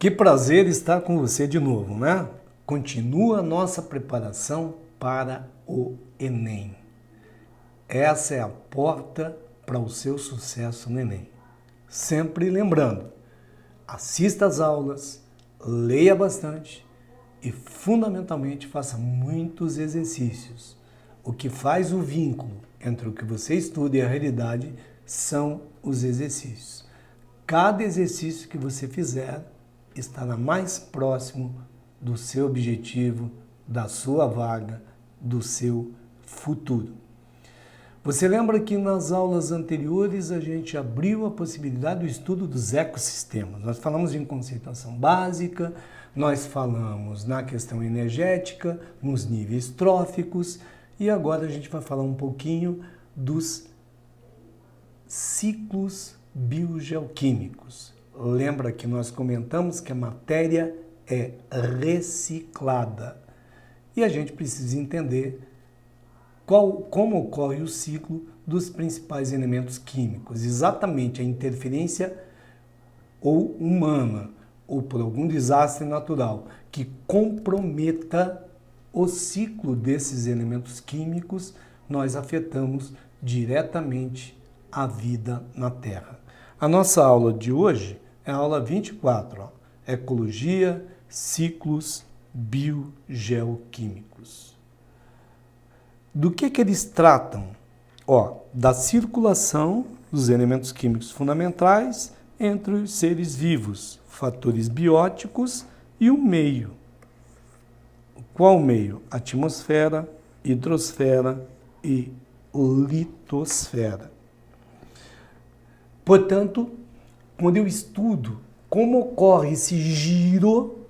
Que prazer estar com você de novo, né? Continua a nossa preparação para o Enem. Essa é a porta para o seu sucesso no Enem. Sempre lembrando, assista às aulas, leia bastante e, fundamentalmente, faça muitos exercícios. O que faz o vínculo entre o que você estuda e a realidade são os exercícios. Cada exercício que você fizer estará mais próximo do seu objetivo, da sua vaga, do seu futuro. Você lembra que nas aulas anteriores a gente abriu a possibilidade do estudo dos ecossistemas. Nós falamos em conceituação básica, nós falamos na questão energética, nos níveis tróficos e agora a gente vai falar um pouquinho dos ciclos biogeoquímicos. Lembra que nós comentamos que a matéria é reciclada e a gente precisa entender como ocorre o ciclo dos principais elementos químicos, exatamente a interferência ou humana ou por algum desastre natural que comprometa o ciclo desses elementos químicos, nós afetamos diretamente a vida na Terra. A nossa aula de hoje é a aula 24, Ecologia, Ciclos Biogeoquímicos. Do que eles tratam? Da circulação dos elementos químicos fundamentais entre os seres vivos, fatores bióticos e o meio. Qual meio? Atmosfera, hidrosfera e litosfera. Portanto, quando eu estudo como ocorre esse giro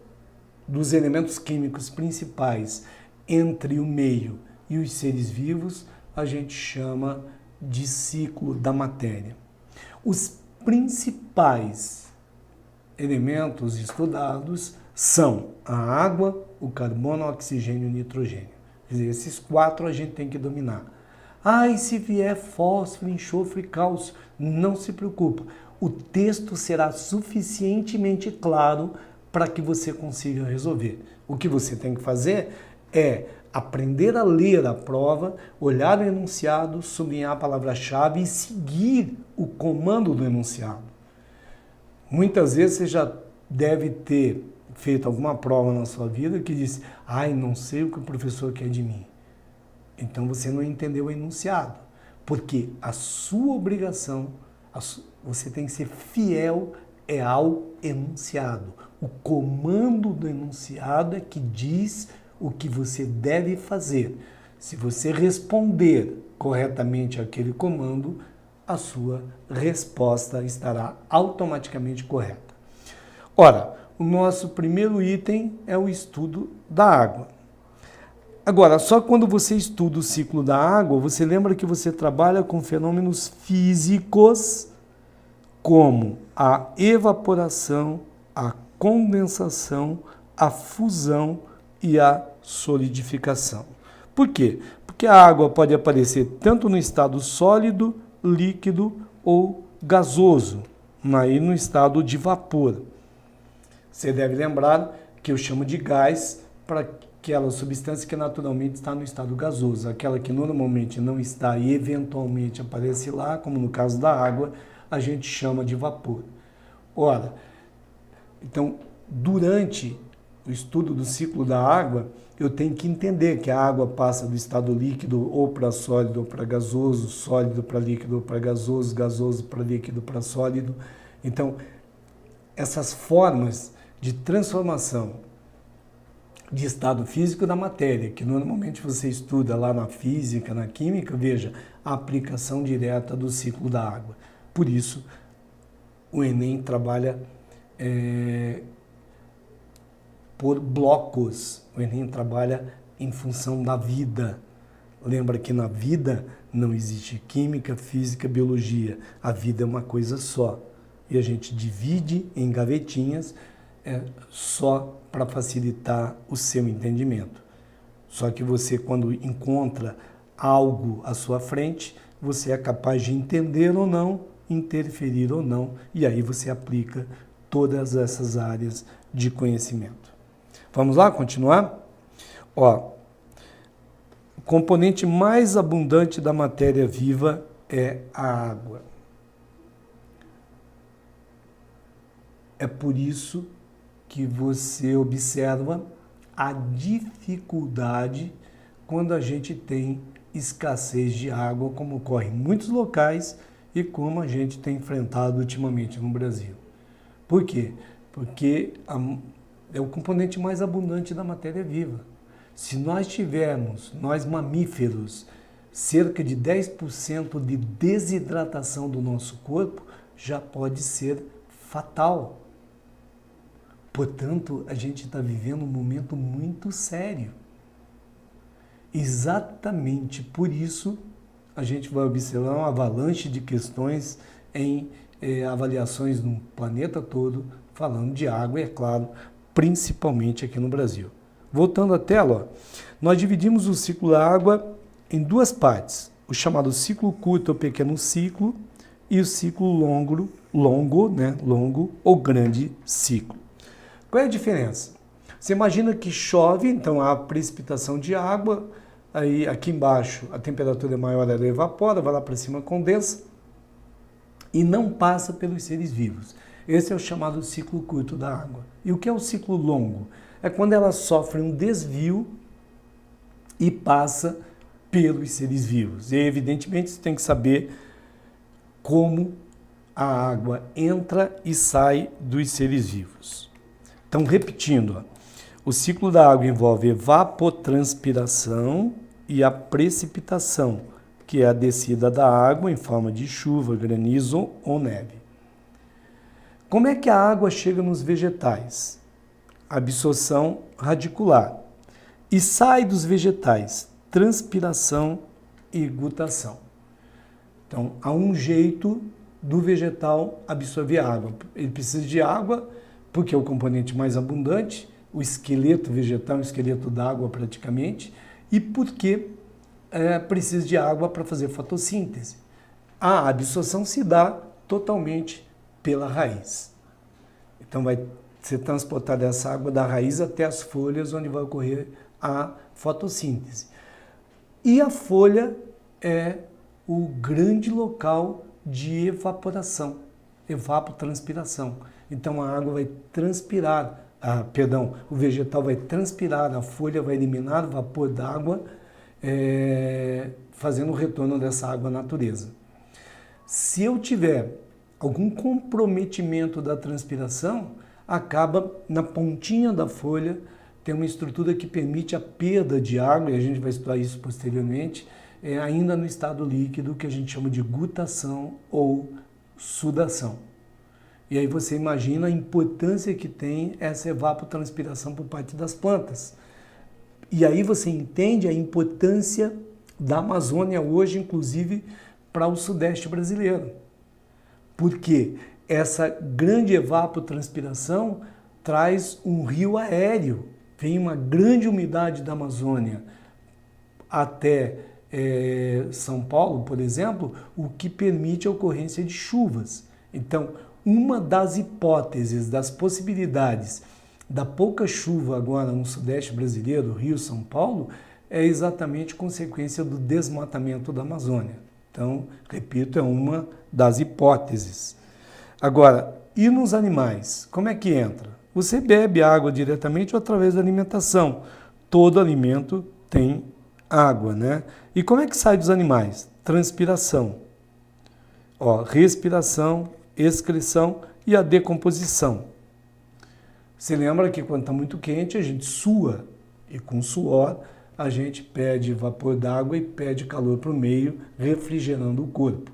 dos elementos químicos principais entre o meio e os seres vivos, a gente chama de ciclo da matéria. Os principais elementos estudados são a água, o carbono, o oxigênio e o nitrogênio. Quer dizer, esses quatro a gente tem que dominar. E se vier fósforo, enxofre e cálcio, não se preocupa. O texto será suficientemente claro para que você consiga resolver. O que você tem que fazer é aprender a ler a prova, olhar o enunciado, sublinhar a palavra-chave e seguir o comando do enunciado. Muitas vezes você já deve ter feito alguma prova na sua vida que diz: não sei o que o professor quer de mim. Então você não entendeu o enunciado, porque a sua obrigação, você tem que ser fiel ao enunciado. O comando do enunciado é que diz o que você deve fazer. Se você responder corretamente àquele comando, a sua resposta estará automaticamente correta. Ora, o nosso primeiro item é o estudo da água. Agora, só quando você estuda o ciclo da água, você lembra que você trabalha com fenômenos físicos como a evaporação, a condensação, a fusão e a solidificação. Por quê? Porque a água pode aparecer tanto no estado sólido, líquido ou gasoso, aí no estado de vapor. Você deve lembrar que eu chamo de gás para aquela substância que naturalmente está no estado gasoso, aquela que normalmente não está e eventualmente aparece lá, como no caso da água, a gente chama de vapor. Ora, então, durante o estudo do ciclo da água, eu tenho que entender que a água passa do estado líquido ou para sólido ou para gasoso, sólido para líquido ou para gasoso, gasoso para líquido para sólido. Então, essas formas de transformação de estado físico da matéria, que normalmente você estuda lá na física, na química, veja, a aplicação direta do ciclo da água. Por isso, o Enem trabalha por blocos. O Enem trabalha em função da vida. Lembra que na vida não existe química, física, biologia. A vida é uma coisa só. E a gente divide em gavetinhas só para facilitar o seu entendimento. Só que você, quando encontra algo à sua frente, você é capaz de entender ou não, interferir ou não, e aí você aplica todas essas áreas de conhecimento. Vamos lá, continuar? Ó, o componente mais abundante da matéria viva é a água. É por isso que você observa a dificuldade quando a gente tem escassez de água, como ocorre em muitos locais e como a gente tem enfrentado ultimamente no Brasil. Por quê? Porque é o componente mais abundante da matéria viva. Se nós tivermos, nós mamíferos, cerca de 10% de desidratação do nosso corpo, já pode ser fatal. Portanto, a gente está vivendo um momento muito sério. Exatamente por isso, a gente vai observar uma avalanche de questões em avaliações no planeta todo, falando de água, e é claro, principalmente aqui no Brasil. Voltando à tela, ó, nós dividimos o ciclo da água em duas partes, o chamado ciclo curto ou pequeno ciclo e o ciclo longo ou grande ciclo. Qual é a diferença? Você imagina que chove, então há precipitação de água, aí aqui embaixo a temperatura é maior, ela evapora, vai lá para cima, condensa e não passa pelos seres vivos. Esse é o chamado ciclo curto da água. E o que é o ciclo longo? É quando ela sofre um desvio e passa pelos seres vivos. E evidentemente você tem que saber como a água entra e sai dos seres vivos. Então, repetindo, ó, o ciclo da água envolve evapotranspiração e a precipitação, que é a descida da água em forma de chuva, granizo ou neve. Como é que a água chega nos vegetais? Absorção radicular. E sai dos vegetais? Transpiração e gutação. Então, há um jeito do vegetal absorver água. Ele precisa de água, porque é o componente mais abundante, o esqueleto vegetal é um esqueleto d'água praticamente, e porque precisa de água para fazer fotossíntese. A absorção se dá totalmente pela raiz. Então vai ser transportada essa água da raiz até as folhas, onde vai ocorrer a fotossíntese. E a folha é o grande local de evaporação, evapotranspiração. Então a água vai transpirar, o vegetal vai transpirar, a folha vai eliminar o vapor d'água, fazendo o retorno dessa água à natureza. Se eu tiver algum comprometimento da transpiração, acaba na pontinha da folha, tem uma estrutura que permite a perda de água, e a gente vai estudar isso posteriormente, ainda no estado líquido, que a gente chama de gutação ou sudação. E aí você imagina a importância que tem essa evapotranspiração por parte das plantas. E aí você entende a importância da Amazônia hoje, inclusive, para o Sudeste brasileiro. Porque essa grande evapotranspiração traz um rio aéreo, vem uma grande umidade da Amazônia até São Paulo, por exemplo, o que permite a ocorrência de chuvas. Então, uma das hipóteses, das possibilidades da pouca chuva agora no Sudeste brasileiro, Rio, São Paulo, é exatamente consequência do desmatamento da Amazônia. Então, repito, é uma das hipóteses. Agora, e nos animais? Como é que entra? Você bebe água diretamente ou através da alimentação. Todo alimento tem água, né? E como é que sai dos animais? Transpiração. Ó, respiração, excreção e a decomposição. Você lembra que quando está muito quente a gente sua e com suor a gente perde vapor d'água e perde calor para o meio, refrigerando o corpo.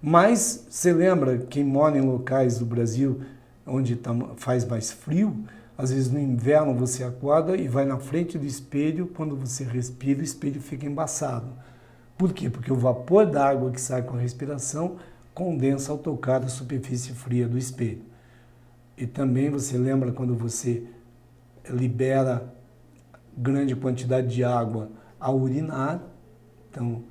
Mas você lembra, quem mora em locais do Brasil onde faz mais frio, às vezes no inverno você acorda e vai na frente do espelho, quando você respira o espelho fica embaçado. Por quê? Porque o vapor d'água que sai com a respiração condensa ao tocar a superfície fria do espelho. E também você lembra quando você libera grande quantidade de água ao urinar, então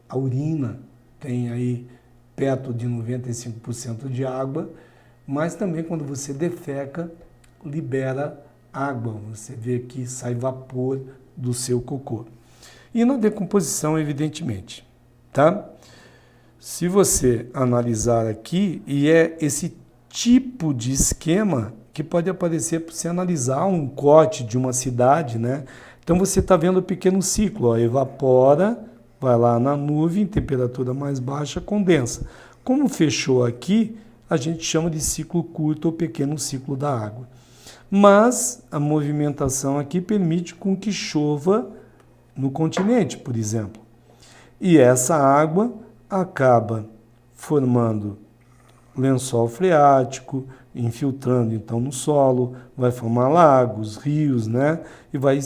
a urina tem aí perto de 95% de água, mas também quando você defeca, libera água. Você vê que sai vapor do seu cocô. E na decomposição, evidentemente, tá? Se você analisar aqui, e é esse tipo de esquema que pode aparecer para você analisar um corte de uma cidade, né? Então você está vendo o pequeno ciclo, ó, evapora, vai lá na nuvem, temperatura mais baixa, condensa. Como fechou aqui, a gente chama de ciclo curto ou pequeno ciclo da água. Mas a movimentação aqui permite com que chova no continente, por exemplo. E essa água acaba formando lençol freático, infiltrando então no solo, vai formar lagos, rios, né? E vai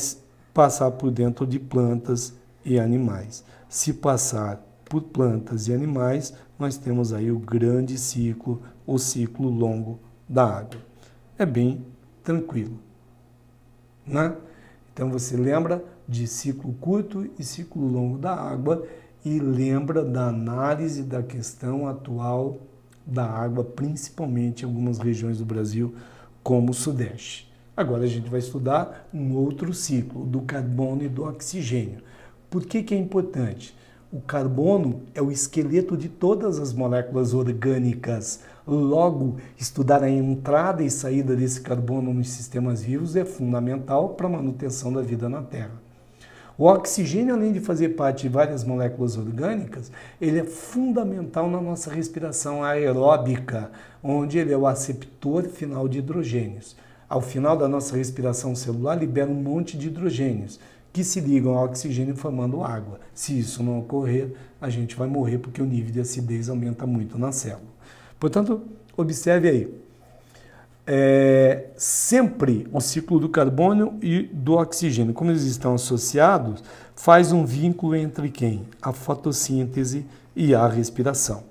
passar por dentro de plantas e animais. Se passar por plantas e animais, nós temos aí o grande ciclo, o ciclo longo da água. É bem tranquilo, né? Então você lembra de ciclo curto e ciclo longo da água e lembra da análise da questão atual da água, principalmente em algumas regiões do Brasil, como o Sudeste. Agora a gente vai estudar um outro ciclo, do carbono e do oxigênio. Por que que é importante? O carbono é o esqueleto de todas as moléculas orgânicas. Logo, estudar a entrada e saída desse carbono nos sistemas vivos é fundamental para a manutenção da vida na Terra. O oxigênio, além de fazer parte de várias moléculas orgânicas, ele é fundamental na nossa respiração aeróbica, onde ele é o aceptor final de hidrogênios. Ao final da nossa respiração celular, libera um monte de hidrogênios que se ligam ao oxigênio formando água. Se isso não ocorrer, a gente vai morrer porque o nível de acidez aumenta muito na célula. Portanto, observe aí. Sempre o ciclo do carbono e do oxigênio, como eles estão associados, faz um vínculo entre quem? A fotossíntese e a respiração.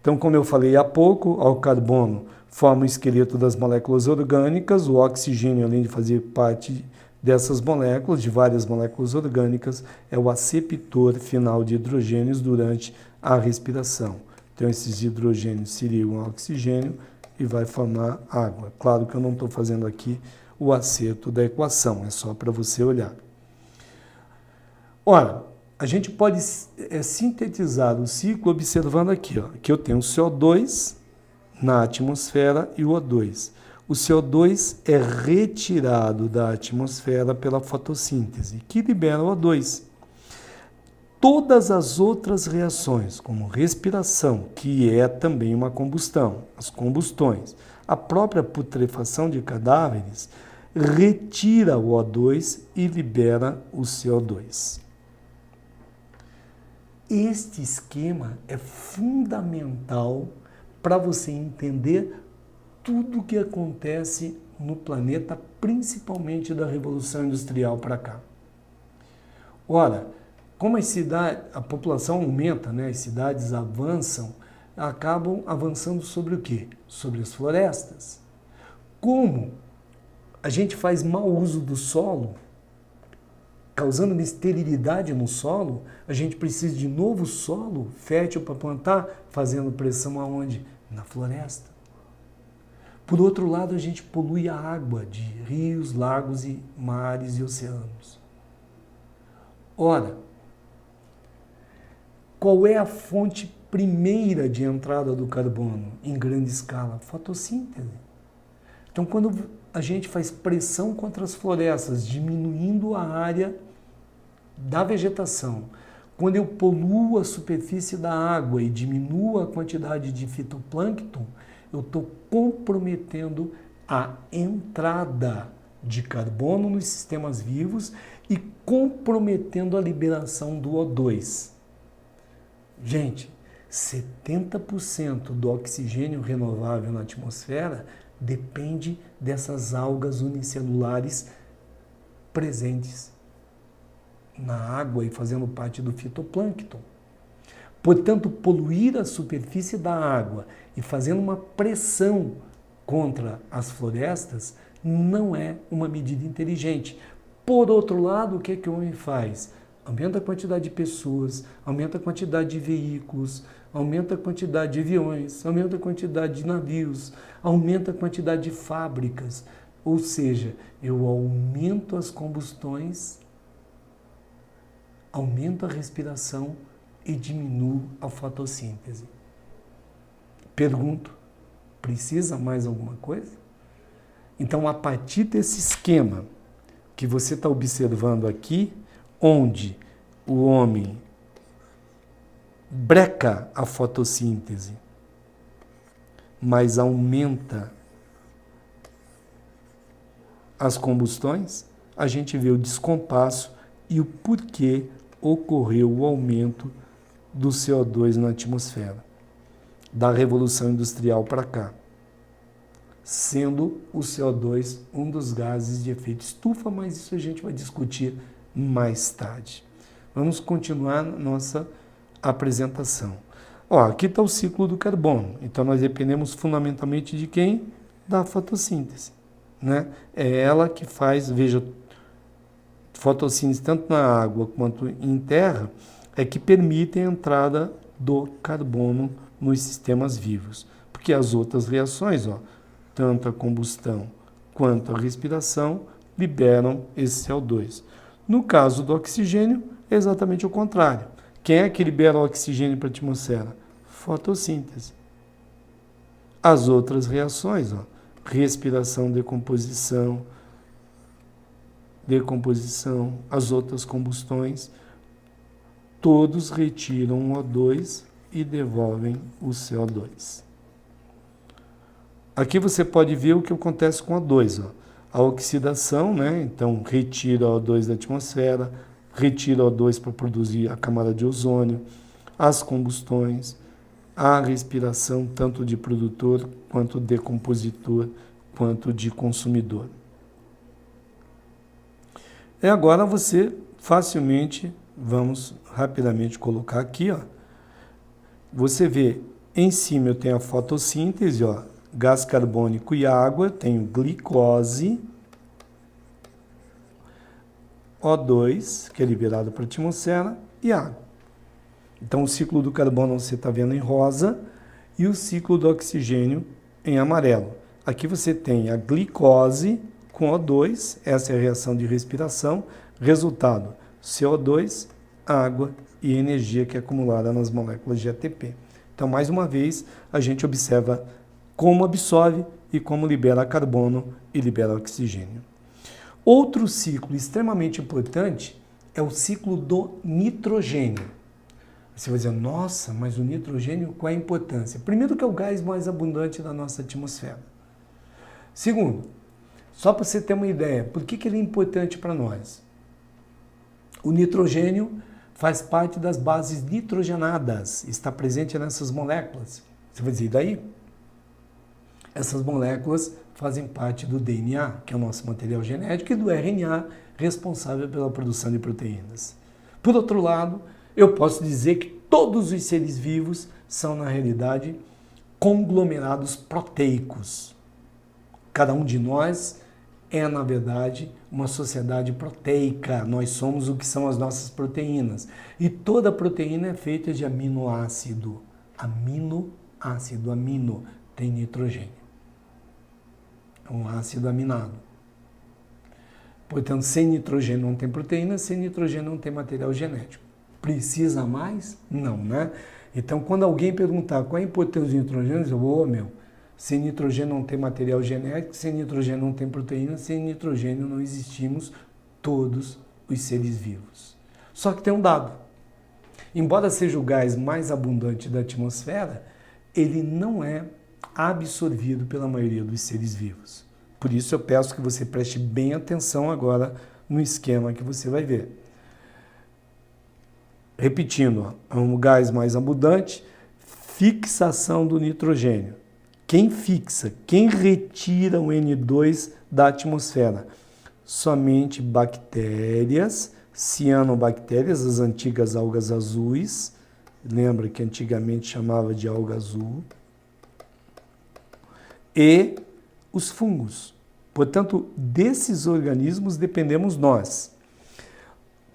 Então, como eu falei há pouco, o carbono forma o esqueleto das moléculas orgânicas, o oxigênio, além de fazer parte dessas moléculas, de várias moléculas orgânicas, é o aceptor final de hidrogênios durante a respiração. Então, esses hidrogênios se ligam ao oxigênio e vai formar água. Claro que eu não estou fazendo aqui o acerto da equação, é só para você olhar. Ora, a gente pode sintetizar o ciclo observando aqui, ó, que eu tenho o CO2 na atmosfera e o O2. O CO2 é retirado da atmosfera pela fotossíntese, que libera o O2. Todas as outras reações, como respiração, que é também uma combustão, as combustões, a própria putrefação de cadáveres, retira o O2 e libera o CO2. Este esquema é fundamental para você entender tudo o que acontece no planeta, principalmente da Revolução Industrial para cá. Ora, como a população aumenta, né, as cidades avançam, acabam avançando sobre o quê? Sobre as florestas. Como a gente faz mau uso do solo, causando uma esterilidade no solo, a gente precisa de novo solo fértil para plantar, fazendo pressão aonde? Na floresta. Por outro lado, a gente polui a água de rios, lagos, e mares e oceanos. Ora, qual é a fonte primeira de entrada do carbono em grande escala? Fotossíntese. Então, quando a gente faz pressão contra as florestas, diminuindo a área da vegetação, quando eu poluo a superfície da água e diminuo a quantidade de fitoplâncton, eu estou comprometendo a entrada de carbono nos sistemas vivos e comprometendo a liberação do O2. Gente, 70% do oxigênio renovável na atmosfera depende dessas algas unicelulares presentes na água e fazendo parte do fitoplâncton. Portanto, poluir a superfície da água e fazendo uma pressão contra as florestas não é uma medida inteligente. Por outro lado, o que o homem faz? aumenta a quantidade de pessoas, aumenta a quantidade de veículos, aumenta a quantidade de aviões, aumenta a quantidade de navios, aumenta a quantidade de fábricas. Ou seja, eu aumento as combustões, aumento a respiração e diminuo a fotossíntese. Pergunto, precisa mais alguma coisa? Então, a partir desse esquema que você está observando aqui, onde o homem breca a fotossíntese, mas aumenta as combustões, a gente vê o descompasso e o porquê ocorreu o aumento do CO2 na atmosfera, da Revolução Industrial para cá, sendo o CO2 um dos gases de efeito estufa, mas isso a gente vai discutir mais tarde. Vamos continuar nossa apresentação. Aqui está o ciclo do carbono, então nós dependemos fundamentalmente de quem? Da fotossíntese, né? É ela que faz, veja, fotossíntese tanto na água quanto em terra, é que permite a entrada do carbono nos sistemas vivos, porque as outras reações, tanto a combustão quanto a respiração, liberam esse CO2. No caso do oxigênio, é exatamente o contrário. Quem é que libera o oxigênio para a atmosfera? Fotossíntese. As outras reações, respiração, decomposição, as outras combustões, todos retiram o O2 e devolvem o CO2. Aqui você pode ver o que acontece com o O2. A oxidação, né? Então retira o O2 da atmosfera, retira o O2 para produzir a camada de ozônio, as combustões, a respiração tanto de produtor, quanto de decompositor, quanto de consumidor. E agora você facilmente, vamos rapidamente colocar aqui, você vê, em cima eu tenho a fotossíntese, gás carbônico e água, tenho glicose, O2, que é liberado para a atmosfera, e água. Então, o ciclo do carbono você está vendo em rosa e o ciclo do oxigênio em amarelo. Aqui você tem a glicose com O2, essa é a reação de respiração, resultado, CO2, água e energia que é acumulada nas moléculas de ATP. Então, mais uma vez, a gente observa como absorve e como libera carbono e libera oxigênio. Outro ciclo extremamente importante é o ciclo do nitrogênio. Você vai dizer, nossa, mas o nitrogênio, qual é a importância? Primeiro que é o gás mais abundante da nossa atmosfera. Segundo, só para você ter uma ideia, por que ele é importante para nós? O nitrogênio faz parte das bases nitrogenadas, está presente nessas moléculas. Você vai dizer, e daí? Essas moléculas fazem parte do DNA, que é o nosso material genético, e do RNA, responsável pela produção de proteínas. Por outro lado, eu posso dizer que todos os seres vivos são, na realidade, conglomerados proteicos. Cada um de nós é, na verdade, uma sociedade proteica. Nós somos o que são as nossas proteínas. E toda proteína é feita de aminoácido. Amino tem nitrogênio. É um ácido aminado. Portanto, sem nitrogênio não tem proteína, sem nitrogênio não tem material genético. Precisa mais? Não, né? Então, quando alguém perguntar qual é a importância do nitrogênio, eu digo, sem nitrogênio não tem material genético, sem nitrogênio não tem proteína, sem nitrogênio não existimos todos os seres vivos. Só que tem um dado. Embora seja o gás mais abundante da atmosfera, ele não é absorvido pela maioria dos seres vivos. Por isso eu peço que você preste bem atenção agora no esquema que você vai ver. Repetindo, é um gás mais abundante, fixação do nitrogênio. Quem fixa, quem retira o N2 da atmosfera? Somente bactérias, cianobactérias, as antigas algas azuis. Lembra que antigamente chamava de alga azul. E os fungos. Portanto, desses organismos dependemos nós.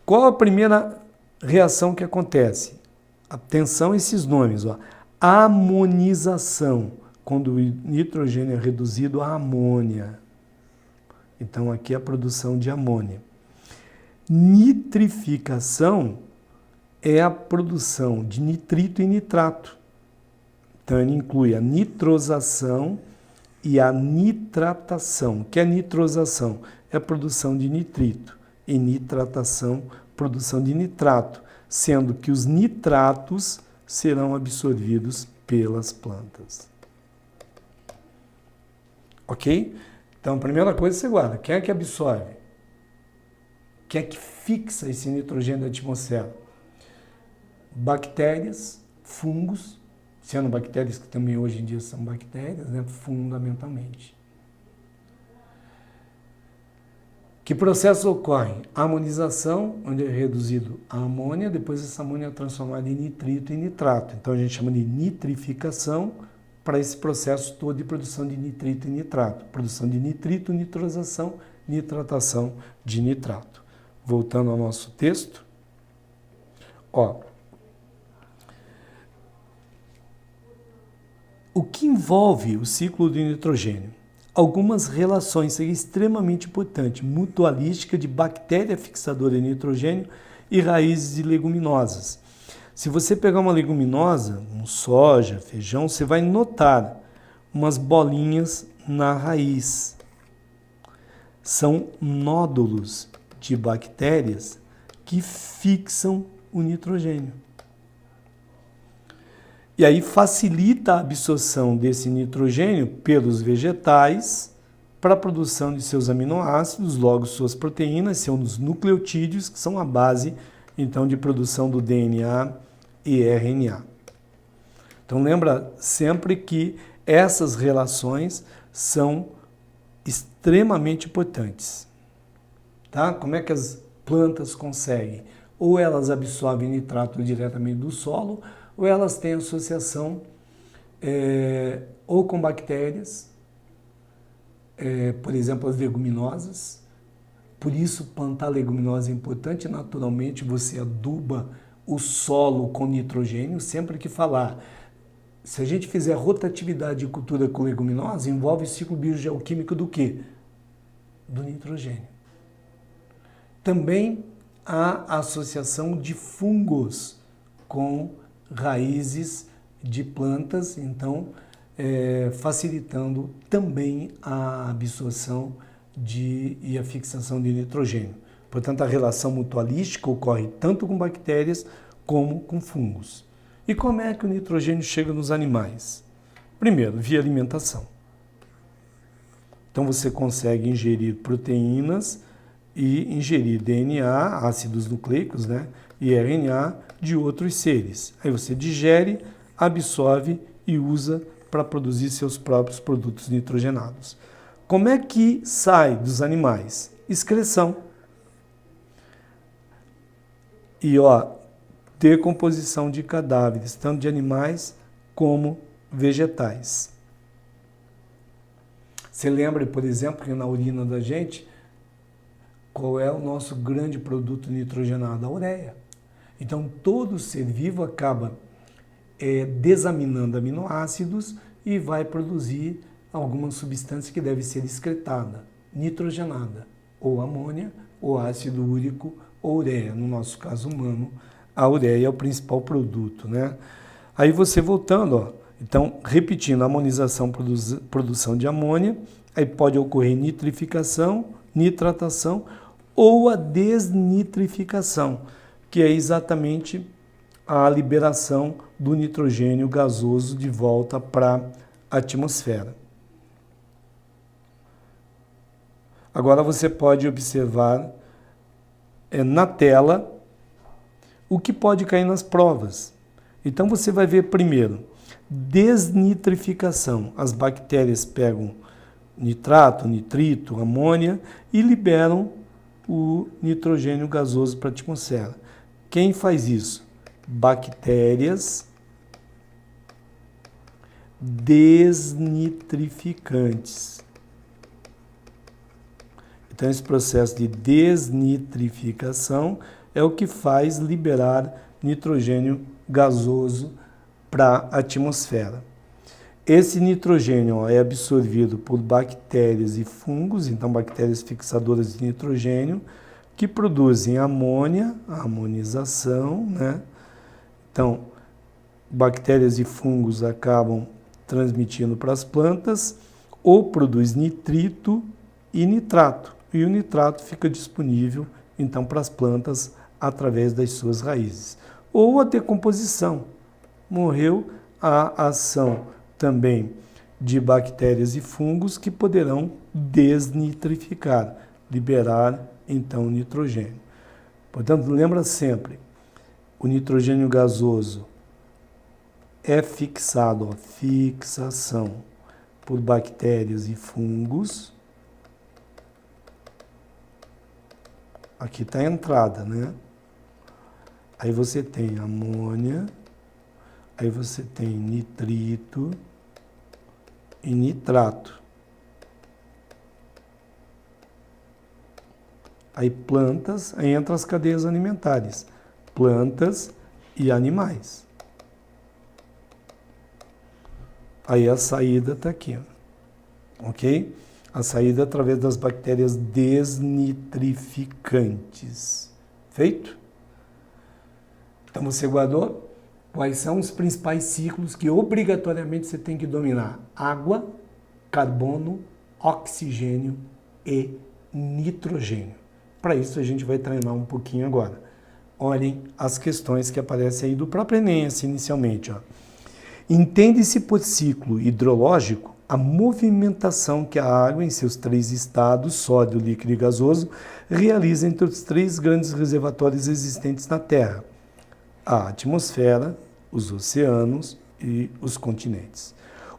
Qual a primeira reação que acontece. Atenção a esses nomes, ó. Amonização, quando o nitrogênio é reduzido a amônia. Então, aqui é a produção de amônia. Nitrificação é a produção de nitrito e nitrato. Então, ele inclui a nitrosação e a nitratação. O que é nitrosação? É a produção de nitrito. E nitratação, produção de nitrato, sendo que os nitratos serão absorvidos pelas plantas. Ok? Então, a primeira coisa você guarda. Quem é que absorve? Quem é que fixa esse nitrogênio da atmosfera? Bactérias, fungos, sendo bactérias que também hoje em dia são bactérias, né, fundamentalmente. Que processos ocorrem? A amonização, onde é reduzido a amônia, depois essa amônia é transformada em nitrito e nitrato. Então a gente chama de nitrificação para esse processo todo de produção de nitrito e nitrato. Produção de nitrito, nitrosação, nitratação de nitrato. Voltando ao nosso texto. Ó, o que envolve o ciclo do nitrogênio? Algumas relações, isso é extremamente importante, mutualística de bactéria fixadora de nitrogênio e raízes de leguminosas. Se você pegar uma leguminosa, um soja, feijão, você vai notar umas bolinhas na raiz. São nódulos de bactérias que fixam o nitrogênio. E aí facilita a absorção desse nitrogênio pelos vegetais para a produção de seus aminoácidos, logo suas proteínas, seus nucleotídeos, que são a base, então, de produção do DNA e RNA. Então, lembra sempre que essas relações são extremamente importantes. Tá? Como é que as plantas conseguem? Ou elas absorvem nitrato diretamente do solo, ou elas têm associação ou com bactérias, por exemplo, as leguminosas. Por isso, plantar leguminosa é importante. Naturalmente, você aduba o solo com nitrogênio. Sempre que falar, se a gente fizer rotatividade de cultura com leguminosa, envolve o ciclo biogeoquímico do quê? Do nitrogênio. Também há associação de fungos com raízes de plantas, então facilitando também a absorção e a fixação de nitrogênio. Portanto, a relação mutualística ocorre tanto com bactérias como com fungos. E como é que o nitrogênio chega nos animais? Primeiro, via alimentação. Então você consegue ingerir proteínas e ingerir DNA, ácidos nucleicos, né, e RNA de outros seres. Aí você digere, absorve e usa para produzir seus próprios produtos nitrogenados. Como é que sai dos animais? Excreção. E decomposição de cadáveres, tanto de animais como vegetais. Você lembra, por exemplo, que na urina da gente, qual é o nosso grande produto nitrogenado? A ureia. Então, todo ser vivo acaba desaminando aminoácidos e vai produzir alguma substância que deve ser excretada, nitrogenada, ou amônia, ou ácido úrico, ou ureia. No nosso caso humano, a ureia é o principal produto, né? Aí você voltando, então, repetindo, amonização, produção de amônia, aí pode ocorrer nitrificação, nitratação ou a desnitrificação, que é exatamente a liberação do nitrogênio gasoso de volta para a atmosfera. Agora você pode observar na tela o que pode cair nas provas. Então você vai ver primeiro, desnitrificação. As bactérias pegam nitrato, nitrito, amônia e liberam o nitrogênio gasoso para a atmosfera. Quem faz isso? Bactérias desnitrificantes. Então, esse processo de desnitrificação é o que faz liberar nitrogênio gasoso para a atmosfera. Esse nitrogênio é absorvido por bactérias e fungos, então bactérias fixadoras de nitrogênio, que produzem amônia, a amonização, né? Então, bactérias e fungos acabam transmitindo para as plantas, ou produz nitrito e nitrato. E o nitrato fica disponível, então, para as plantas através das suas raízes. Ou a decomposição. Morreu a ação também de bactérias e fungos que poderão desnitrificar, liberar, então, nitrogênio. Portanto, lembra sempre, o nitrogênio gasoso é fixado, ó, fixação, por bactérias e fungos. Aqui está a entrada, né? Aí você tem amônia, aí você tem nitrito e nitrato. Aí plantas, aí entra as cadeias alimentares, plantas e animais. Aí a saída está aqui, ok? A saída é através das bactérias desnitrificantes. Feito? Então você guardou? Quais são os principais ciclos que obrigatoriamente você tem que dominar? Água, carbono, oxigênio e nitrogênio. Para isso a gente vai treinar um pouquinho agora. Olhem as questões que aparecem aí do próprio Enem, inicialmente, ó. Entende-se por ciclo hidrológico a movimentação que a água em seus três estados, sólido, líquido e gasoso, realiza entre os três grandes reservatórios existentes na Terra: a atmosfera, os oceanos e os continentes.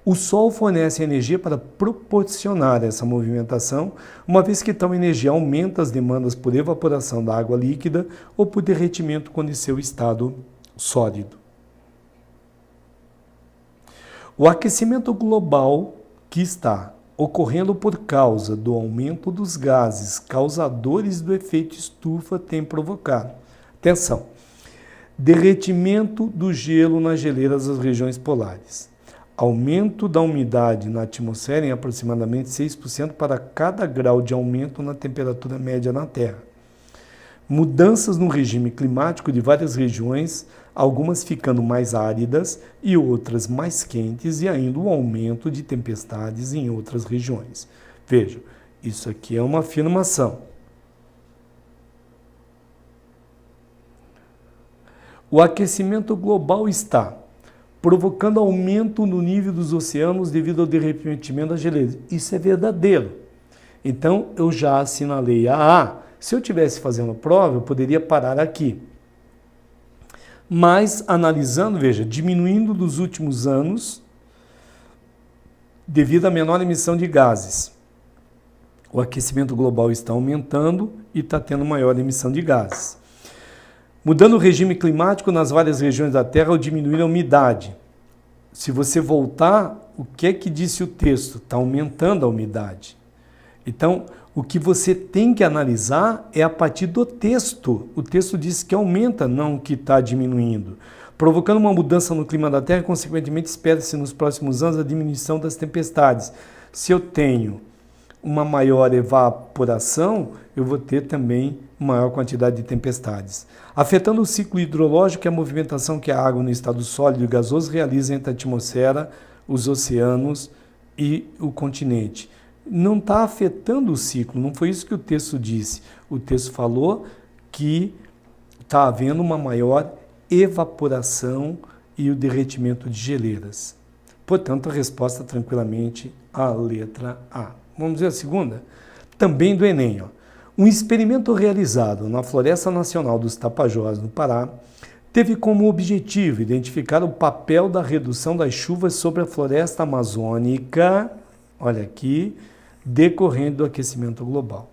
O Sol fornece energia para proporcionar essa movimentação, uma vez que tal energia aumenta as demandas por evaporação da água líquida ou por derretimento quando em seu estado sólido. O aquecimento global que está ocorrendo por causa do aumento dos gases causadores do efeito estufa tem provocado, atenção, derretimento do gelo nas geleiras das regiões polares, aumento da umidade na atmosfera em aproximadamente 6% para cada grau de aumento na temperatura média na Terra, mudanças no regime climático de várias regiões, algumas ficando mais áridas e outras mais quentes, e ainda o aumento de tempestades em outras regiões. Veja, isso aqui é uma afirmação. O aquecimento global está provocando aumento no nível dos oceanos devido ao derretimento das geleiras. Isso é verdadeiro. Então, eu já assinalei a A. Se eu estivesse fazendo prova, eu poderia parar aqui. Mas, analisando, veja, diminuindo nos últimos anos, devido à menor emissão de gases. O aquecimento global está aumentando e está tendo maior emissão de gases. Mudando o regime climático nas várias regiões da Terra ou diminuindo a umidade. Se você voltar, o que é que disse o texto? Está aumentando a umidade. Então, o que você tem que analisar é a partir do texto. O texto diz que aumenta, não que está diminuindo. Provocando uma mudança no clima da Terra, consequentemente, espera-se nos próximos anos a diminuição das tempestades. Se eu tenho uma maior evaporação, eu vou ter também maior quantidade de tempestades. Afetando o ciclo hidrológico e a movimentação que a água no estado sólido e gasoso realiza entre a atmosfera, os oceanos e o continente. Não está afetando o ciclo, não foi isso que o texto disse. O texto falou que está havendo uma maior evaporação e o derretimento de geleiras. Portanto, a resposta tranquilamente a letra A. Vamos ver a segunda? Também do Enem. Ó. Um experimento realizado na Floresta Nacional dos Tapajós, no Pará, teve como objetivo identificar o papel da redução das chuvas sobre a floresta amazônica, olha aqui, decorrente do aquecimento global.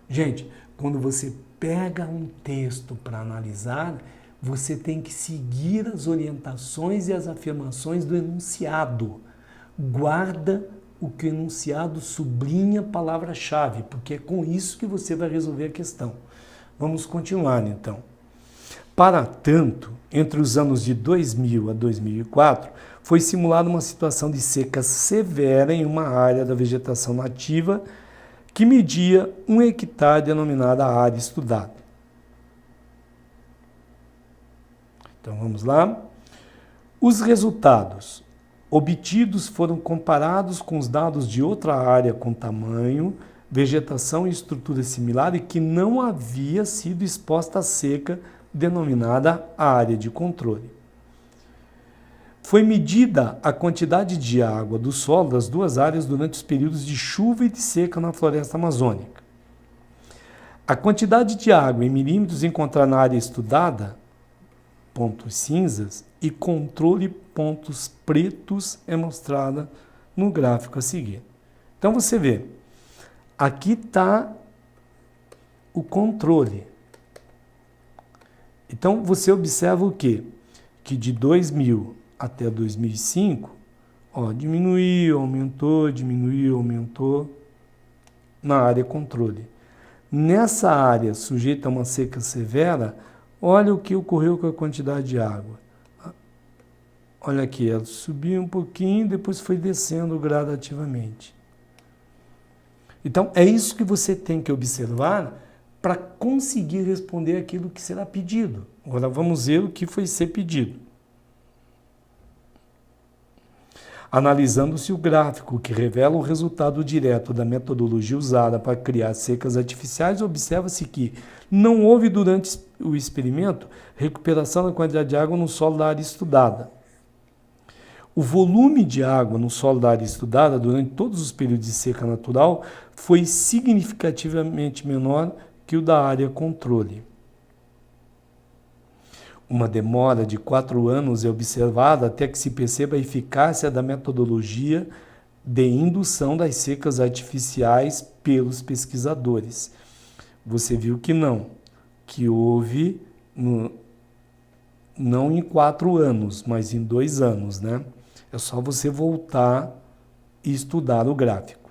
Gente, quando você pega um texto para analisar, você tem que seguir as orientações e as afirmações do enunciado. Guarda o que o enunciado sublinha a palavra-chave, porque é com isso que você vai resolver a questão. Vamos continuar, então. Para tanto, entre os anos de 2000 a 2004, foi simulada uma situação de seca severa em uma área da vegetação nativa que media 1 hectare, denominada área estudada. Então, vamos lá. Os resultados obtidos foram comparados com os dados de outra área com tamanho, vegetação e estrutura similar e que não havia sido exposta à seca, denominada área de controle. Foi medida a quantidade de água do solo das duas áreas durante os períodos de chuva e de seca na floresta amazônica. A quantidade de água em milímetros encontrada na área estudada, pontos cinzas, e controle, pontos pretos, é mostrada no gráfico a seguir. Então você vê, aqui está o controle. Então você observa o quê? Que de 2000 até 2005, diminuiu, aumentou na área controle. Nessa área sujeita a uma seca severa, olha o que ocorreu com a quantidade de água. Olha aqui, ela subiu um pouquinho, depois foi descendo gradativamente. Então, é isso que você tem que observar para conseguir responder aquilo que será pedido. Agora vamos ver o que foi ser pedido. Analisando-se o gráfico que revela o resultado direto da metodologia usada para criar secas artificiais, observa-se que não houve durante o experimento recuperação da quantidade de água no solo da área estudada. O volume de água no solo da área estudada durante todos os períodos de seca natural foi significativamente menor que o da área controle. Uma demora de 4 anos é observada até que se perceba a eficácia da metodologia de indução das secas artificiais pelos pesquisadores. Você viu que não, que houve, não em 4 anos, mas em 2 anos, né? É só você voltar e estudar o gráfico.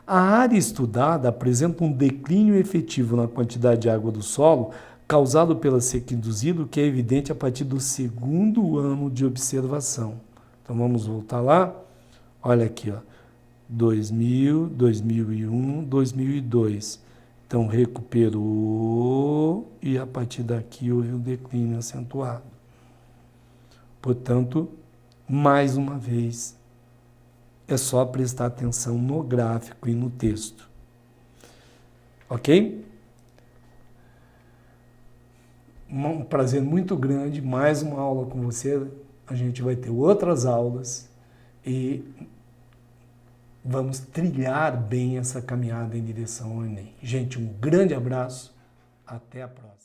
A área estudada apresenta um declínio efetivo na quantidade de água do solo causado pela seca induzida, que é evidente a partir do 2º ano de observação. Então vamos voltar lá. Olha aqui, 2000, 2001, 2002. Então recuperou e a partir daqui houve um declínio acentuado. Portanto, mais uma vez, é só prestar atenção no gráfico e no texto. Ok? Um prazer muito grande, mais uma aula com você. A gente vai ter outras aulas e vamos trilhar bem essa caminhada em direção ao Enem. Gente, um grande abraço, até a próxima.